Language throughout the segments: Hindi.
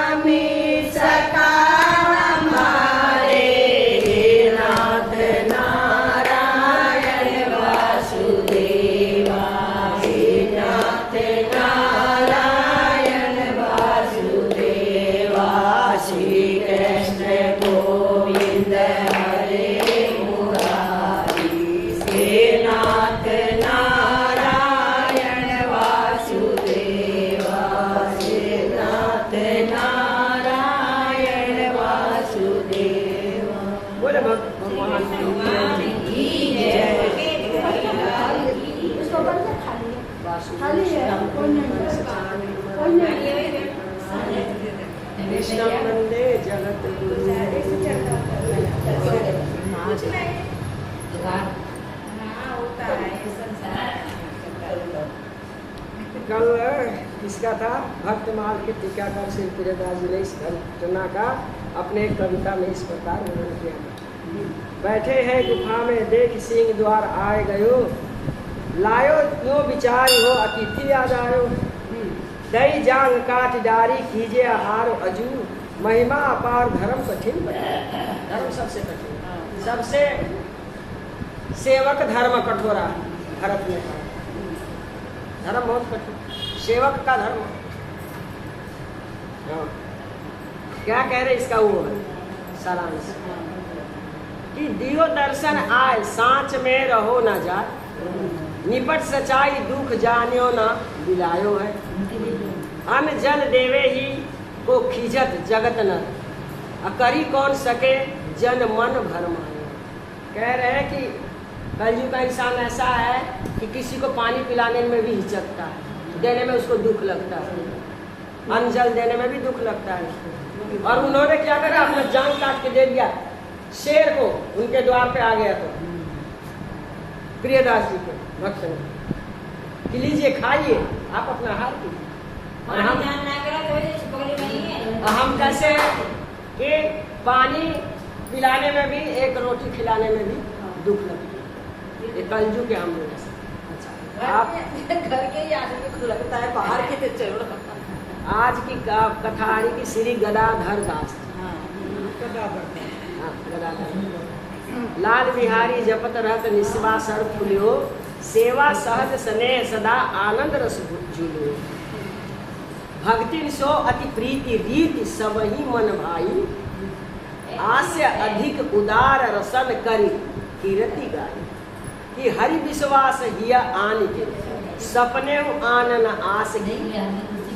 अमित सका हमारे नाथ नारायण वासुदेवा, हे नाथ नारायण वासुदेवा। श्री कृष्ण गोविंद हरे मुरारी, हे नाथ नारायण वासुदेवा, हे नाथ नारायण वासुदेवा। बोले भगवान की जय। कृष्णं वंदे जगत गुरु। कल किसका था? भक्तमाल के टीकाकार श्री प्रियदास जी ने इस घटना का अपने कविता में इस प्रकार वर्णन किया। बैठे हैं गुफा में देख सिंह द्वार आए गयो, लायो यो विचार हो अतिथि याद आयो। दई जांग काट डारी कीजिए आहार अजू, महिमा अपार धर्म कठिन बने। धर्म सबसे कठिन, सबसे सेवक धर्म कठोरा भरत ने कहा। धर्म बहुत कठिन, सेवक का धर्म। क्या कह रहे इसका वो है सारांश कि दियो दर्शन आए सांच में रहो न जाए, निपट सच्चाई दुख जानियो न बिलायो है। अन्न जल देवे ही को खिजत जगत नर, अकरी कौन सके जन मन भरमायो। कह रहे हैं कि कलयुग का इंसान ऐसा है कि किसी को पानी पिलाने में भी हिचकता है, देने में उसको दुख लगता है, अन्न जल देने में भी दुख लगता है। और उन्होंने क्या करा, अपना जान काट के दे दिया शेर को, उनके द्वार पे आ गया। तो प्रियदास जी के भक्त ने कि लीजिए खाइए, आप अपना हाथ कीजिए। हम कैसे कि पानी पिलाने में भी, एक रोटी खिलाने में भी दुख लगता है। ये कलयुग के हम लोग। अच्छा, आप घर के ही आदमी को लगता है, बाहर के तो चलो। आज की कथारी की श्री गदाधर दास। गदाधर लाल बिहारी जपत रहत निस्वा सर फुलियो, सेवा सहज स्नेह सदा आनंद रस झूलियो। भक्ति सो अति प्रीति रीति सब ही मन भाई, आस्य अधिक उदार रसन करी कीरति गाई। कि हरि विश्वास हिया आन के, सपने आनन आस की,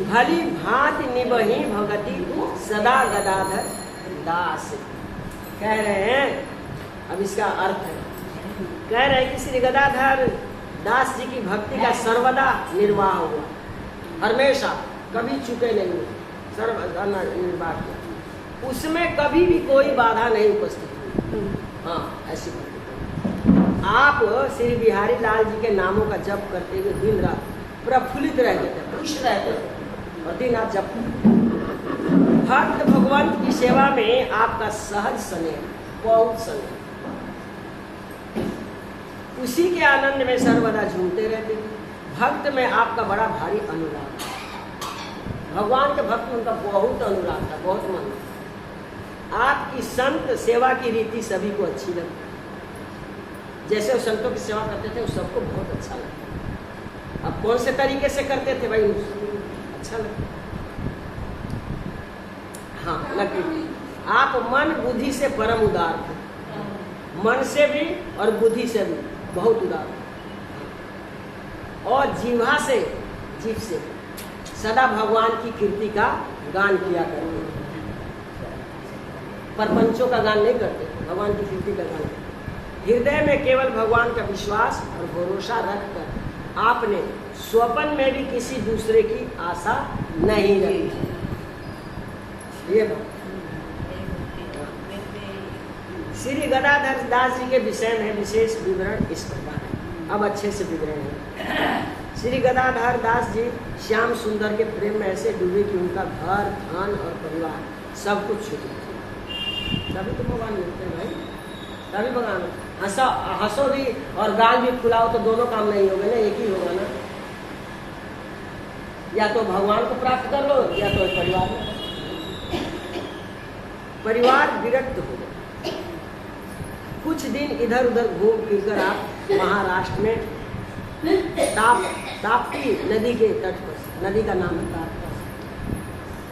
भली भांति निबही भगति सदा गदाधर दास। कह रहे हैं, अब इसका अर्थ है, कह रहे हैं कि श्री गदाधर दास जी की भक्ति का सर्वदा निर्वाह हुआ, हमेशा कभी चुके नहीं हुए, सर्वदा निर्वाह किया, उसमें कभी भी कोई बाधा नहीं उपस्थित हुई। हाँ, ऐसी भक्ति। आप श्री बिहारी लाल जी के नामों का जप करते हुए दिन रात प्रफुल्लित रहते थे, खुश रहते थे और दिन रात जप करते। भक्त भगवंत की सेवा में आपका सहज स्नेह, बहुत स्नेह, उसी के आनंद में सर्वदा झूमते रहते थे। भक्त में आपका बड़ा भारी अनुराग, भगवान के भक्त में उनका बहुत अनुराग था, बहुत मन। आपकी संत सेवा की रीति सभी को अच्छी लगती, जैसे वो संतों की सेवा करते थे वो सबको बहुत अच्छा लगता। अब कौन से तरीके से करते थे भाई, अच्छा लगता। हाँ, लगती। आप मन बुद्धि से परम उदार थे, मन से भी और बुद्धि से भी बहुत उदार, और जीवा से, जीव से सदा भगवान की कीर्ति का गान किया करते, परपंचों का गान नहीं करते, भगवान की कीर्ति का गान। हृदय में केवल भगवान का विश्वास और भरोसा रखकर आपने स्वप्न में भी किसी दूसरे की आशा नहीं रखी। ये बात श्री गदाधर दास जी के विषय में विशेष विवरण इस प्रकार है। अब अच्छे से विवरण है। श्री गदाधर दास जी श्याम सुंदर के प्रेम में ऐसे डूबे कि उनका घर, धन और परिवार सब कुछ छूट गया। तभी तो भगवान मिलते हैं भाई, तभी भगवान। हंसो भी और गाल भी फुलाओ तो दोनों काम नहीं होंगे ना, एक ही होगा ना। या तो भगवान को प्राप्त कर लो या तो परिवार में। परिवार विरक्त हो गया। कुछ दिन इधर उधर घूम फिर कर आप महाराष्ट्र में ताप्ती नदी के तट पर, नदी का नाम है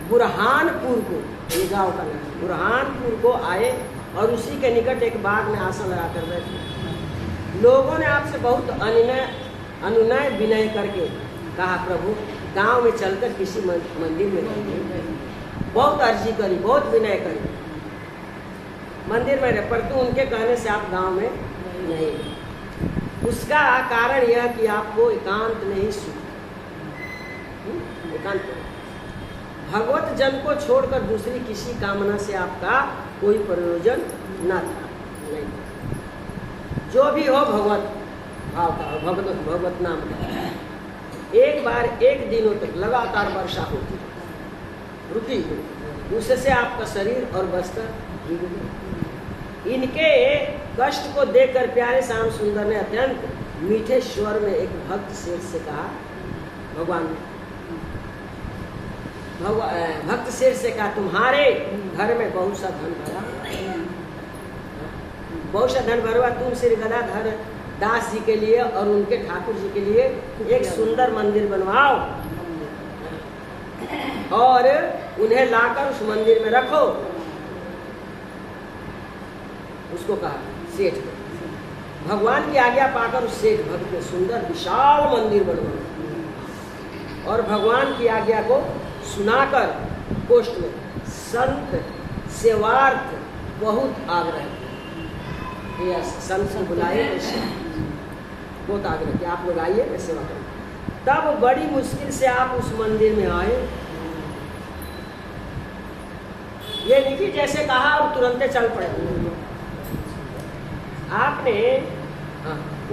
बुरहानपुर को, ये गाँव का नाम बुरहानपुर को आए और उसी के निकट एक बाग में आसन लगा कर बैठे। लोगों ने आपसे बहुत अनुनय विनय करके कहा, प्रभु गांव में चलकर किसी मंदिर में रहिए। बहुत अर्जी करी, बहुत विनय करी, मंदिर में रहे, परंतु उनके कहने से आप गांव में नहीं। उसका कारण यह कि आपको एकांत नहीं सुख, एकांत भगवत जन को छोड़कर दूसरी किसी कामना से आपका कोई प्रयोजन न था, नहीं। जो भी हो भगवत भाव का, भगवत नाम का। एक बार एक दिनों तक लगातार वर्षा होती रुकी, उससे आपका शरीर और बस्तर भीग गए। इनके कष्ट को देखकर प्यारे श्याम सुंदर ने अत्यंत मीठे स्वर में एक भक्त शेर से कहा, भक्त शेर से कहा, तुम्हारे घर में बहुत सा धन भरा, बहुत सा धन भरा, तुम श्री गदाधर दास जी के लिए और उनके ठाकुर जी के लिए एक सुंदर मंदिर बनवाओ और उन्हें लाकर उस मंदिर में रखो। उसको कहा सेठ को। भगवान की आज्ञा पाकर उस सेठ भक्त ने सुंदर विशाल मंदिर बनवाया और भगवान की आज्ञा को सुनाकर कोष्ठ में संत सेवार्थ बहुत आग्रह किया। संत से बुलाए, बहुत आग्रह किया, आप लोग आइए मैं सेवा करूँ। तब बड़ी मुश्किल से आप उस मंदिर में आए। ये नहीं कि जैसे कहा और तुरंत चल पड़े। आपने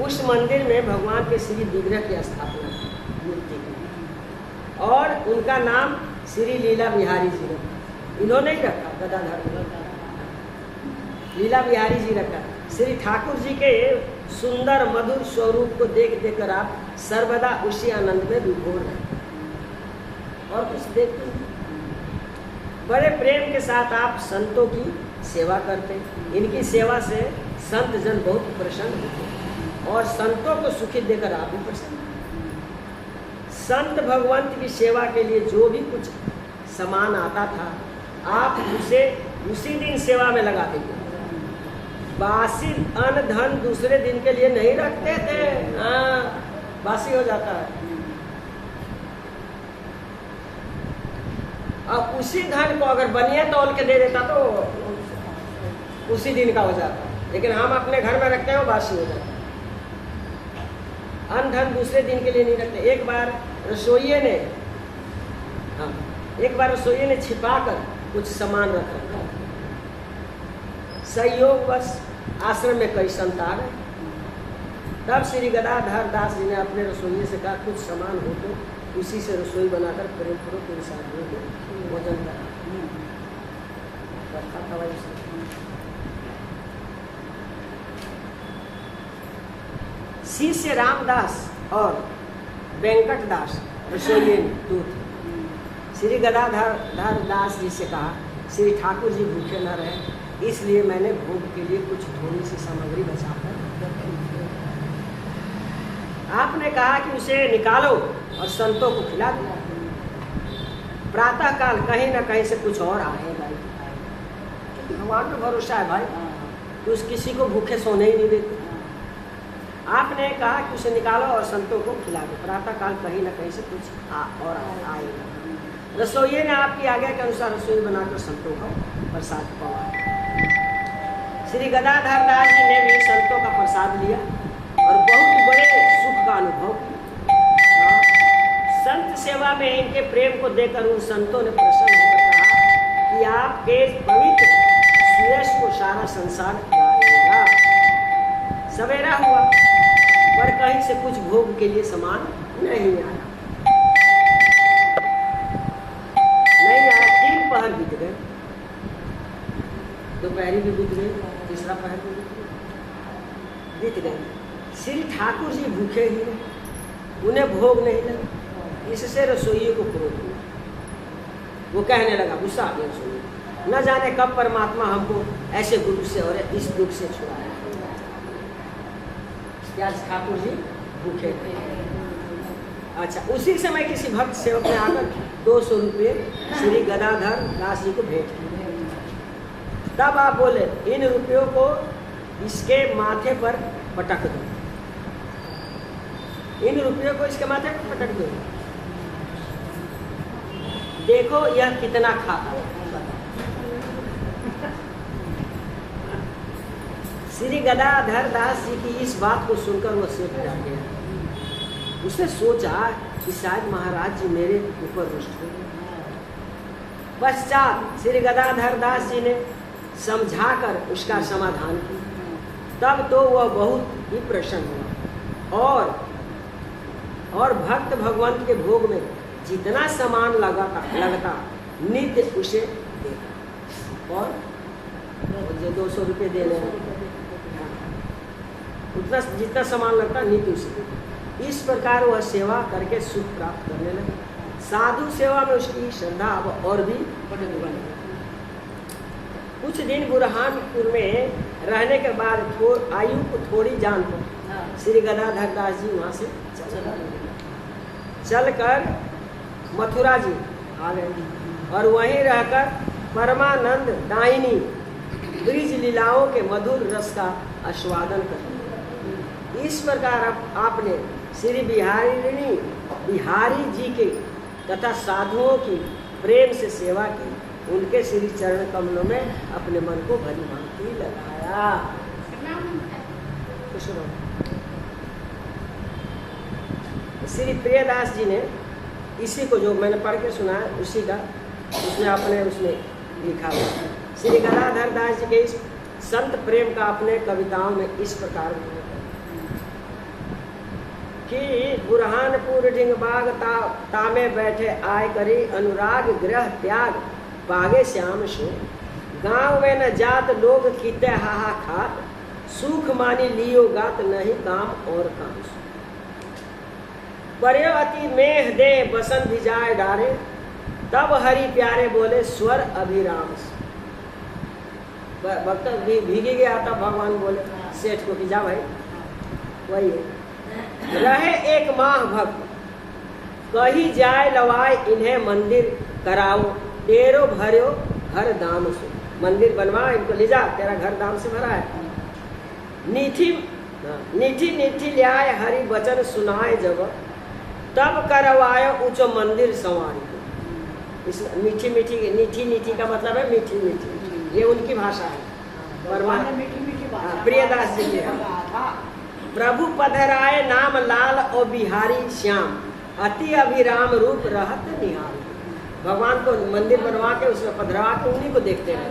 उस मंदिर में भगवान के श्री विग्रह की स्थापना की, मूर्ति की, और उनका नाम श्री लीला बिहारी जी रखा। इन्होंने ही रखा, गदाधर लीला बिहारी जी रखा। श्री ठाकुर जी के सुंदर मधुर स्वरूप को देख कर आप सर्वदा उसी आनंद में विभोर हैं और कुछ देखते हैं। बड़े प्रेम के साथ आप संतों की सेवा करते हैं। इनकी सेवा से संत जन बहुत प्रसन्न होते हैं और संतों को सुखी देकर आप भी प्रसन्न। संत भगवंत की सेवा के लिए जो भी कुछ सामान आता था आप उसे उसी दिन सेवा में लगा देंगे। बासी अन्न धन दूसरे दिन के लिए नहीं रखते थे, बासी हो जाता है। अब उसी धन को अगर बनिया तौल के दे देता तो उसी दिन का हो जाता, लेकिन हम अपने घर में रखते हैं वो बासी हो जाता। अन्न धन दूसरे दिन के लिए नहीं रखते। एक बार रसोइये ने छिपाकर कुछ सामान रखा। संयोग बस आश्रम में कई संत आ गए। तब श्री गदाधर दास जी ने अपने रसोइये से कहा, कुछ सामान हो तो उसी से रसोई बनाकर प्रेम करो, पूरे साथियों को भोजन करा। शिष्य रामदास और वेंकट दास रसोइये दो थे। श्री गदाधर दास जी से कहा, श्री ठाकुर जी भूखे न रहे, इसलिए मैंने भोग के लिए कुछ थोड़ी सी सामग्री बचाकर आपने कहा कि उसे निकालो और संतों को खिला दो। प्रातः काल कहीं न कहीं से कुछ और आएगा। भगवान पे भरोसा है भाई, तो उस किसी को भूखे सोने ही नहीं देते। आपने कहा कि उसे निकालो और संतों को खिला दो। प्रातः काल कहीं न कहीं से कुछ और आएगा। रसोइये ने आपकी आज्ञा के अनुसार रसोई बनाकर संतों को प्रसाद पवा। श्री गदाधर दास जी ने भी संतों का प्रसाद लिया और बहुत बड़े सुख का अनुभव किया। संत सेवा में इनके प्रेम को देखकर उन संतों ने प्रसन्न होकर कहा कि आपके पवित्र सुयश को सारा संसार गाएगा। सवेरा हुआ पर कहीं से कुछ भोग के लिए सामान नहीं आया। तीन पहर बीत गए, दोपहरी भी बीत गई, तीसरा पहर भी बीत गए। श्री ठाकुर जी भूखे ही, उन्हें भोग नहीं लगा। इससे रसोइये को क्रोध हुआ। वो कहने लगा, गुस्सा आ गया रसोइये, न जाने कब परमात्मा हमको ऐसे गुरु से और इस दुख से छुड़ाया। क्या ठाकुर जी भूखे थे। अच्छा, उसी समय किसी भक्त सेवक ने आकर 200 रुपये श्री गदाधर दास जी को भेंट किए। तब आप बोले, इन रुपयों को इसके माथे पर पटक दो, इन रुपयों को इसके माथे पर पटक दो, देखो यह कितना खाता है। श्री गदाधर दास जी की इस बात को सुनकर वो सेठ जा गया। उसने सोचा कि शायद महाराज जी मेरे ऊपर रुष्ट हो गए। पश्चात श्री गदाधर दास जी ने समझाकर उसका समाधान किया। तब तो वह बहुत ही प्रसन्न हुआ और भक्त भगवंत के भोग में जितना सामान लगता नित्य उसे देता। और जो 200 रुपये दे रहे हैं उतना जितना सामान लगता नित्य उसे देता। इस प्रकार वह सेवा करके सुख प्राप्त करने लगे। साधु सेवा में उसकी श्रद्धा अब और भी बढ़ गई। कुछ दिन बुरहानपुर में रहने के बाद आयु को थोड़ी जान पर श्री गदाधर दास जी वहाँ से चलकर मथुरा जी आ गए और वहीं रहकर परमानंद दायिनी ब्रिज लीलाओं के मधुर रस का आस्वादन कर। इस प्रकार आपने श्री बिहारी जी के तथा साधुओं की प्रेम से सेवा की। उनके श्री चरण कमलों में अपने मन को भली भांति लगाया। खुश रहो। श्री प्रियदास जी ने इसी को जो मैंने पढ़ के सुना है उसी का उसने लिखा हुआ। श्री गदाधर दास जी के इस संत प्रेम का अपने कविताओं में इस प्रकार कि बुरहानपुर ढिंगबाग तामे बैठे आय करी अनुराग ग्रह त्याग बागे श्याम सो। गांव में न जात लोग कीते हाहा खात सुख मानी लियो गात नहीं काम और काम सो। पर्यो अति मेह दे बसंत भिजाए डारे तब हरि प्यारे बोले स्वर अभिराम से। भक्त भीगी गया तब भगवान बोले सेठ को कि जा भाई वही है। रहे एक माह भक्त कही जाए लवाए इन्हें मंदिर कराओ तेरो भरो घर दाम से। मंदिर बनवा इनको ले जा, तेरा घर दाम से भरा है। नीठी नीठी ल्याए हरि वचन सुनाए जब तब करवायो ऊंचो मंदिर संवारी। इस नीठी का मतलब है मीठी मीठी, ये उनकी भाषा है। प्रियदास जी की प्रभु पधराए नाम लाल और बिहारी श्याम अति अभिराम रूप रहत निहारी। भगवान को मंदिर बनवा के उसमें पधरा के उन्हीं को देखते रहे।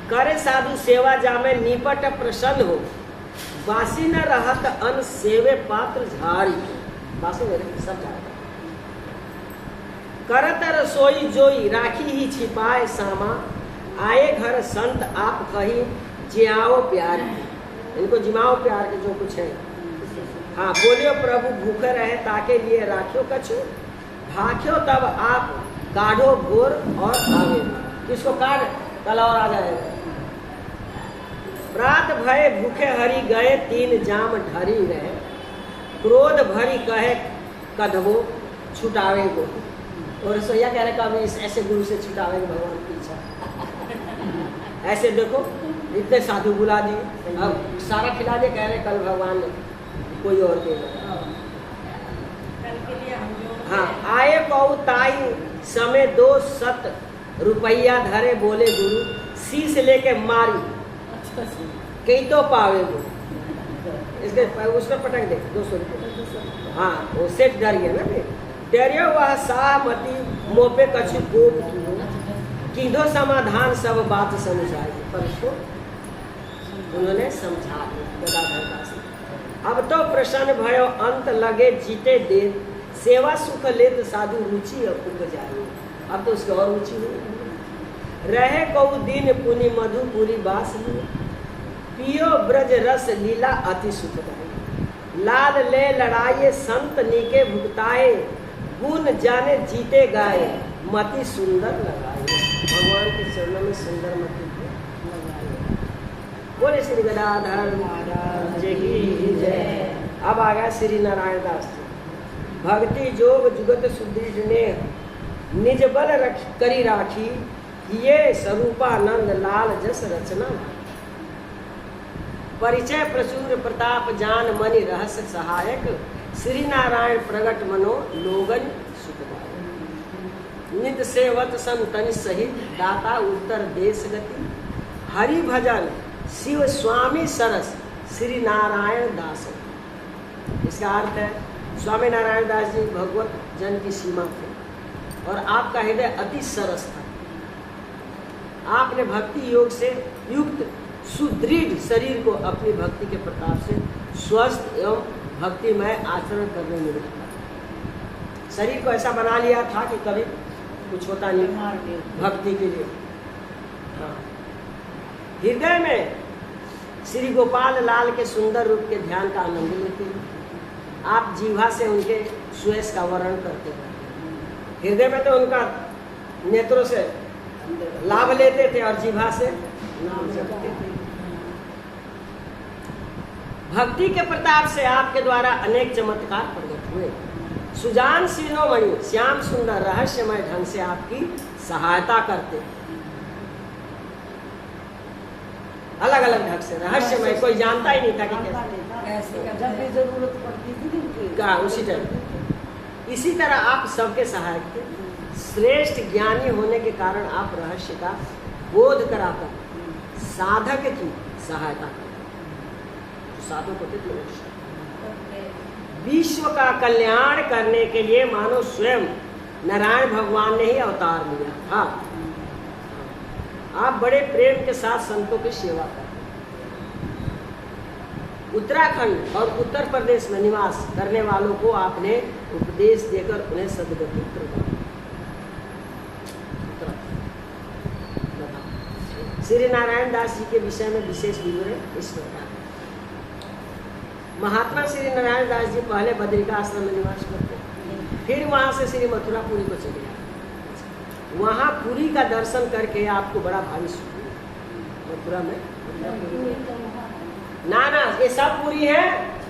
करे साधु सेवा जामे निपट प्रसन्न हो बासी न रहत अन सेवे पात्र झारी। बासी मेरे सब जाते करत रसोई जोई राखी ही छिपाए सामा आए घर संत आप कही जियाओ प्यार। इनको जिमाओ प्यार के जो कुछ है। हाँ बोलियो प्रभु भूखे रहे ताके लिए राखियो कछु भाख्यो तब आप काढ़ो भोर और आवे। किसको काढ़ कल और आ जाएगा। प्रात भय भूखे हरि गए तीन जाम ढरी रहे क्रोध भरी कहे कदवो छुटावे को। और रसोईया कह रहे कब ऐसे गुरु से छुटावे भगवान की इच्छा। ऐसे देखो इतने साधु बुला दिए अब सारा खिला दे, कह रहे कल भगवान ने कोई और देगा। हाँ आए पौ ताई समय 200 रुपया धरे बोले गुरु शीश लेके मारी कई तो पावे वो। इसके उसमें पटक दे 200 रुपये। हाँ वो सेठ डर गया ना। डरियो वह सामती मोपे कछु कोप किधो समाधान सब बात समझाई। पर उसको उन्होंने समझा गदाधर दास। अब तो प्रसन्न भयो अंत लगे जीते देर सेवा सुख लेत साधु रुचि उपजाई। अब तो उसकी और रुचि हुई। रहे कऊ दिन पुनि मधुपुरी बास पियो ब्रज रस लीला अति सुखदाई। लाल ले लड़ाए संत नीके भुगताए गुण जाने जीते गाए मति सुंदर लगाई, भगवान के चरणों में सुंदर मति को लगाई। बोले श्री गदाधर महाराज की जय। अब आ गया श्री नारायण दास जी। भक्ति जोग जुगत सुदृढ़ ने निज बल करी राखी, ये स्वरूपानंद लाल जस रचना। परिचय प्रचुर प्रताप जान मनि रहस्य सहायक, श्री नारायण प्रगट मनो लोगन सुखदायक। नित सेवत संतन सहित दाता उत्तर देश गति, हरि भजन शिव स्वामी सरस श्री नारायण दास। इसका अर्थ है स्वामी नारायण दास जी भगवत जन की सीमा थे और आपका हृदय अति सरस था। आपने भक्ति योग से युक्त सुदृढ़ शरीर को अपनी भक्ति के प्रताप से स्वस्थ एवं भक्तिमय आचरण करने में लगा। शरीर को ऐसा बना लिया था कि कभी कुछ होता नहीं भक्ति के लिए। हाँ। हृदय में श्री गोपाल लाल के सुंदर रूप के ध्यान का आनंद लेते हैं। आप जीवा से उनके सुयश का वर्णन करते हैं। हृदय में तो उनका नेत्रों से लाभ लेते थे और जीवा से नाम जपते थे। भक्ति के प्रताप से आपके द्वारा अनेक चमत्कार प्रकट हुए। सुजान शिरोमणि श्याम सुंदर रहस्यमय ढंग से आपकी सहायता करते, अलग अलग ढंग से रहस्यमय, कोई जानता ही नहीं था कि कैसे जब भी जरूरत पड़ती थी का उसी टाइम। इसी तरह आप सबके सहायक थे। श्रेष्ठ ज्ञानी होने के कारण आप रहस्य का बोध कराकर साधक की सहायता करते। साधक होते थे। विश्व का कल्याण करने के लिए मानो स्वयं नारायण भगवान ने ही अवतार लिया। हाँ, आप बड़े प्रेम के साथ संतों की सेवा करते। उत्तराखंड और उत्तर प्रदेश में निवास करने वालों को आपने उपदेश देकर उन्हें सद्गति प्रदान। श्री नारायण दास जी के विषय में विशेष विवरण इस प्रकार। महात्मा श्री नारायण दास जी पहले बद्रिका आश्रम में निवास करते, फिर वहाँ से श्री मथुरापुरी को चले गए। वहाँ पुरी का दर्शन करके आपको बड़ा भारी सुकून। मथुरा में ना ये सब पुरी है,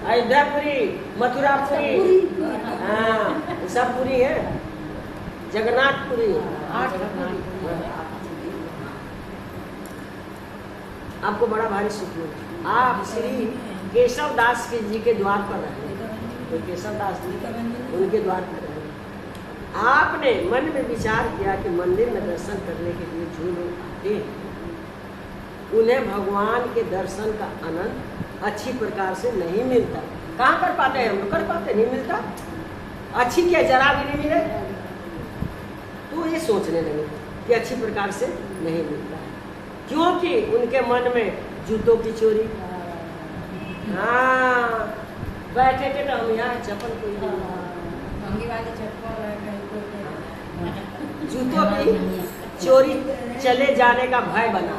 अयोध्यापुरी, मथुरापुरी, हाँ ये सब पुरी है, जगन्नाथपुरी, आपको बड़ा भारी सुकून। आप श्री केशव दास जी के द्वार पर रहे, तो केशव दास जी उनके द्वार पर रहे। आपने मन में विचार किया कि मंदिर में दर्शन करने के लिए जो लोग आते हैं उन्हें भगवान के दर्शन का आनंद अच्छी प्रकार से नहीं मिलता। कहाँ कर पाते हैं हम लोग? कर पाते नहीं मिलता। अच्छी क्या जरा भी नहीं मिले तो ये सोचने लगे कि अच्छी प्रकार से नहीं मिलता है, क्योंकि उनके मन में जूतों की चोरी। हाँ, बैठे थे तो हम यहाँ चप्पल कोई जूतों की चोरी चले जाने का भय बना।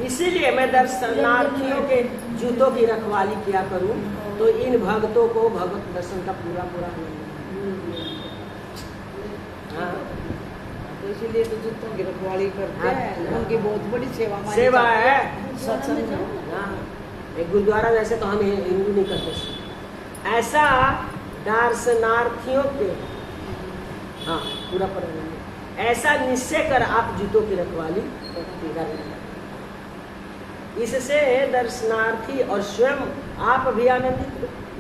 इसीलिए मैं दर्शनार्थियों के जूतों की रखवाली किया करूं तो इन भक्तों को भगवत दर्शन का पूरा हाँ। तो इसीलिए तो जूतों की रखवाली करते हैं। उनकी बहुत बड़ी सेवा है। सत्संग हाँ, एक गुरुद्वारा जैसे तो हम हिंदू नहीं करते, ऐसा दर्शनार्थियों के हाँ पूरा पर ऐसा निश्चय कर आप जूतों की रखवाली करते। इससे दर्शनार्थी और स्वयं आप भी आनंदित,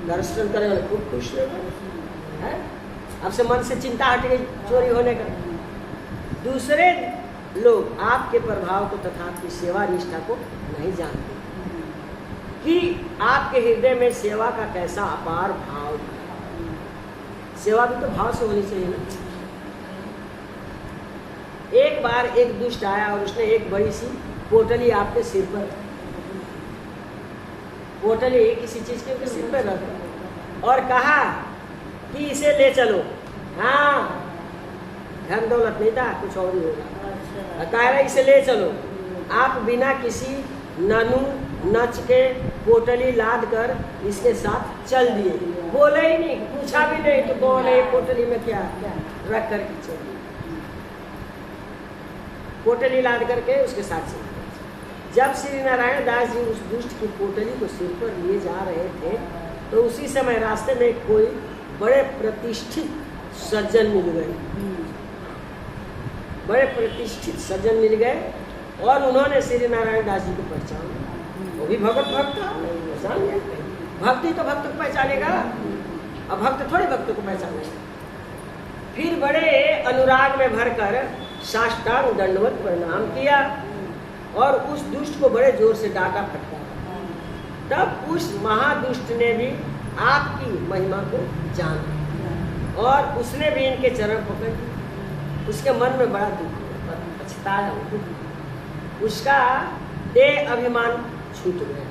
दर्शन करने वाले खूब खुश रहे। आपसे मन से चिंता हट गई चोरी होने का। दूसरे लोग आपके प्रभाव को तथा आपकी सेवा निष्ठा को नहीं जानते कि आपके हृदय में सेवा का कैसा अपार भाव है। सेवा भी तो भाव से होनी चाहिए ना। एक बार एक दुष्ट आया और उसने एक बड़ी सी पोटली आपके सिर पर, पोटली किसी चीज के सिर पर रख और कहा कि इसे ले चलो। हाँ, धन दौलत नहीं था, कुछ और ही होगा। कह रहा इसे ले चलो। आप बिना किसी ननु नच के पोटली लाद कर इसके साथ चल दिए, बोले ही नहीं, पूछा भी नहीं कि कौन है, पोटली में क्या रख कर के चल दिए, पोटली लाद करके उसके साथ चल दिए। जब श्री नारायण दास जी उस दुष्ट की पोटली को सिर पर लिए जा रहे थे तो उसी समय रास्ते में कोई बड़े प्रतिष्ठित सज्जन मिल गए, बड़े प्रतिष्ठित सज्जन मिल गए और उन्होंने श्री नारायण दास जी को पहचाना। वो भी भगत भक्त पहचान गए, भक्ति तो भक्त को पहचानेगा, अब भक्त थोड़े भक्त को पहचानेगा। फिर बड़े अनुराग में भरकर साष्टांग दंडवत प्रणाम किया और उस दुष्ट को बड़े जोर से डांटा फटकारा। तब उस महादुष्ट ने भी आपकी महिमा को जाना और उसने भी इनके चरण पकड़ लिए। उसके मन में बड़ा दुख हुआ, पछताया, उसका देह अभिमान छूट गया।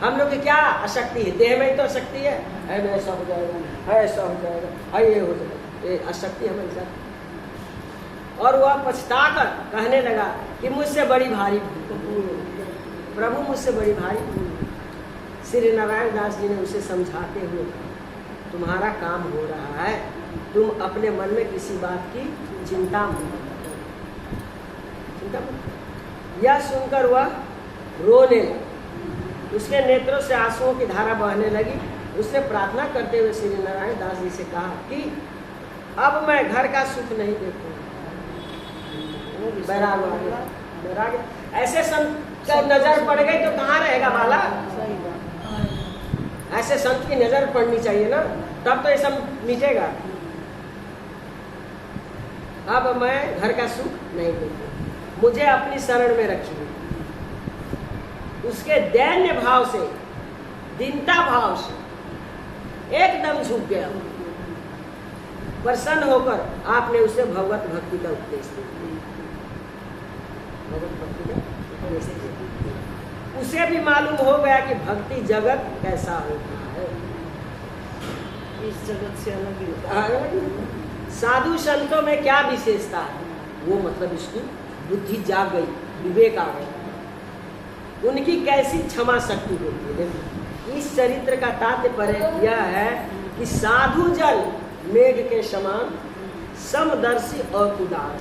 हम लोग की क्या अशक्ति है, देह में ही तो अशक्ति है, ऐसा हो जाएगा, ऐसा हो जाएगा, ये हो जाएगा, ये अशक्ति हमारे साथ। और वह पछता कर कहने लगा कि मुझसे बड़ी भारी प्रभु, मुझसे बड़ी भारी। श्री नारायण दास जी ने उसे समझाते हुए कहा, तुम्हारा काम हो रहा है, तुम अपने मन में किसी बात की चिंता मत करो। यह सुनकर वह रोने लगा, उसके नेत्रों से आंसुओं की धारा बहने लगी। उसने प्रार्थना करते हुए श्री नारायण दास जी से कहा कि अब मैं घर का सुख नहीं देखूंगा। बैराग ऐसे संत का नजर पड़ गई तो कहाँ रहेगा बाला? ऐसे संत की नजर पड़नी चाहिए ना, तब तो ये सब मिटेगा। अब मैं घर का सुख नहीं देखूंगा, मुझे अपनी शरण में रखिए। उसके दैन्य भाव से, दीनता भाव से एकदम झुक गया। प्रसन्न होकर आपने उसे भगवत भक्ति का उपदेश दिया। भगवत भक्ति का उपदेश दिया। उसे भी मालूम हो गया कि भक्ति जगत कैसा होता है, इस जगत से अलग ही होता है। साधु संतों में क्या विशेषता है, वो मतलब इसकी बुद्धि जाग गई, विवेक आ गया। उनकी कैसी क्षमा शक्ति होती है। इस चरित्र का तात्पर्य यह है कि साधु जन मेघ के समान समदर्शी और उदार,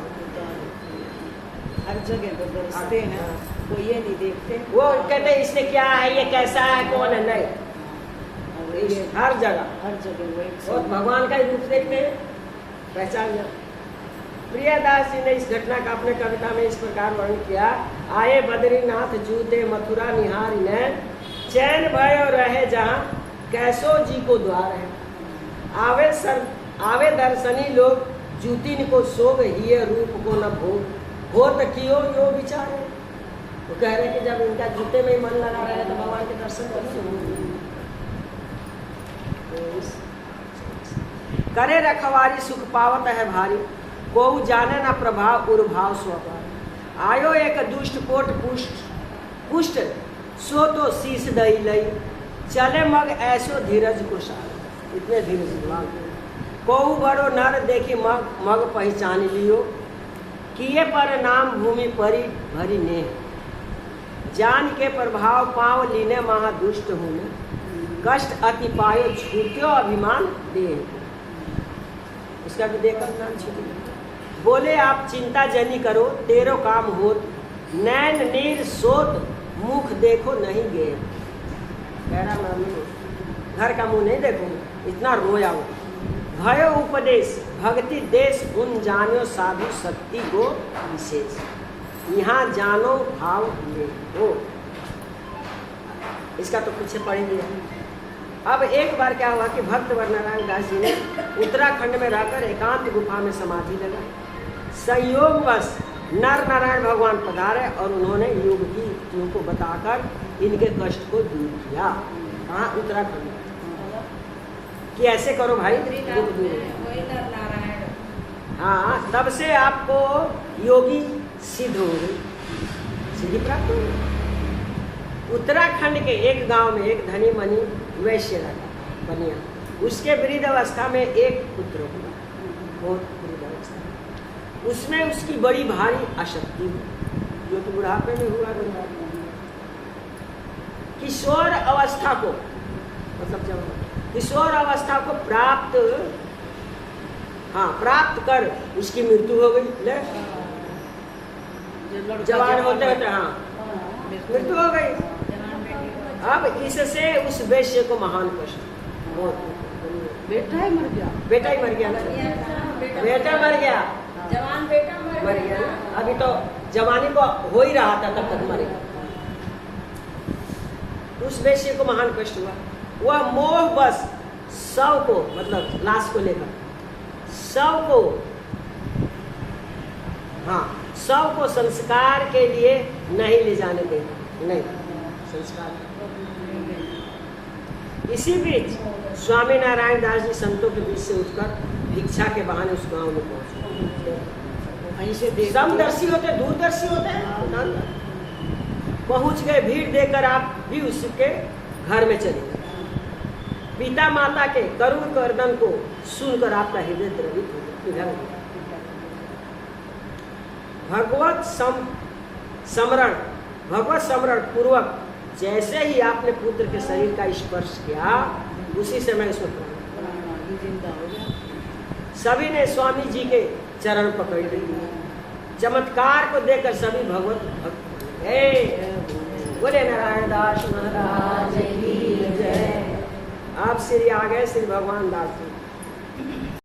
हर जगह पर बरसते हैं, वो ये नहीं देखते, वो कहते इसने क्या है, ये कैसा है, कौन है, नहीं, हर जगह वो एक और भगवान का ही रूप देखते हैं, पहचान जाते। प्रियदास जी ने इस घटना का अपने कविता में इस प्रकार वर्णन किया। आए बद्रीनाथ जूते मथुरा निहार ने, चैन भय और रहे जहाँ कैसो जी को द्वार है। आवे दर्शनी लोग जूतिन को सोग हिय रूप को न भोग, हो तो कियो यो विचार है। वो कह रहे कि जब इनका जूते में ही मन लगा रहा है तो भगवान के दर्शन करिए। करे रखवारी सुख पावत है भारी, कोऊ जाने न प्रभाव उर्भाव स्वभाव। आयो एक दुष्ट कोट पुष्ट सो तो शीश दई लई, चले मग ऐसो धीरज को सार। इतने धीरज भगवान कोऊ बड़ो नर देखी मग पहचान लियो, किए पर नाम भूमि परी भरी ने, जान के प्रभाव पाव लीने महादुष्ट होने, कष्ट अति पायो छूट्यो अभिमान दे। उसका भी देखकर नाम छूट। बोले आप चिंता जनी करो, तेरो काम होत, नैन नीर सोत मुख देखो नहीं गे। घर का मुंह नहीं देखो, इतना रोया वो। भयो उपदेश भक्ति देश गुण जानो साधु शक्ति को विशेष, यहाँ जानो भाव ले हो। इसका तो पीछे पढ़ेंगे। अब एक बार क्या हुआ कि भक्त नारायण दास जी ने उत्तराखंड में रहकर एकांत गुफा में समाधि लगा। संयोगवश नर नारायण भगवान पधारे और उन्होंने योग की युक्तियों को बताकर इनके कष्ट को दूर किया। कहाँ? उत्तराखंड। कि ऐसे करो भाई, दुख दूर। हाँ, तब से आपको योगी सिद्ध हो गई, सिद्धि प्राप्त हो गई। उत्तराखंड के एक गांव में एक धनी मनी वैश्य रहा बनिया। उसके वृद्ध अवस्था में एक पुत्र हुआ, बहुत वृद्ध अवस्था। उसमें उसकी बड़ी भारी आसक्ति हुई, जो कि बुढ़ापे में हुआ। किशोर अवस्था को, मतलब जब किशोर अवस्था को प्राप्त कर उसकी मृत्यु हो गई। ले जवान होते होते मृत्यु हो गई। अब इससे उस वैश्य को महान कष्ट, बेटा ही मर गया, बेटा ही मर गया ना, बेटा मर गया, जवान बेटा मर गया ना। अभी तो जवानी को हो ही रहा था तब तक मरेगा। उस वैश्य को महान कष्ट हुआ। वह मोह बस शव को, मतलब लाश को लेकर शव को संस्कार के लिए नहीं ले जाने देगा, नहीं संस्कार। इसी बीच स्वामी नारायण दास जी संतों के बीच से उठकर भिक्षा के बहाने उस गांव में पहुंचे। समदर्शी होते, दूरदर्शी होते हैं, पहुंच गए। भीड़ देकर आप भी उसके घर में चले गए। पिता माता के करुण क्रंदन को सुनकर आपका हृदय द्रवित हो गया। भगवत स्मरण पूर्वक जैसे ही आपने पुत्र के शरीर का स्पर्श किया, उसी समय उसमें जिंदा हो गया। सभी ने स्वामी जी के चरण पकड़ लिए। चमत्कार को देखकर सभी भगवत भक्त बोले नारायण दास महाराज की जय। आप श्री आ गए श्री भगवान दास जी।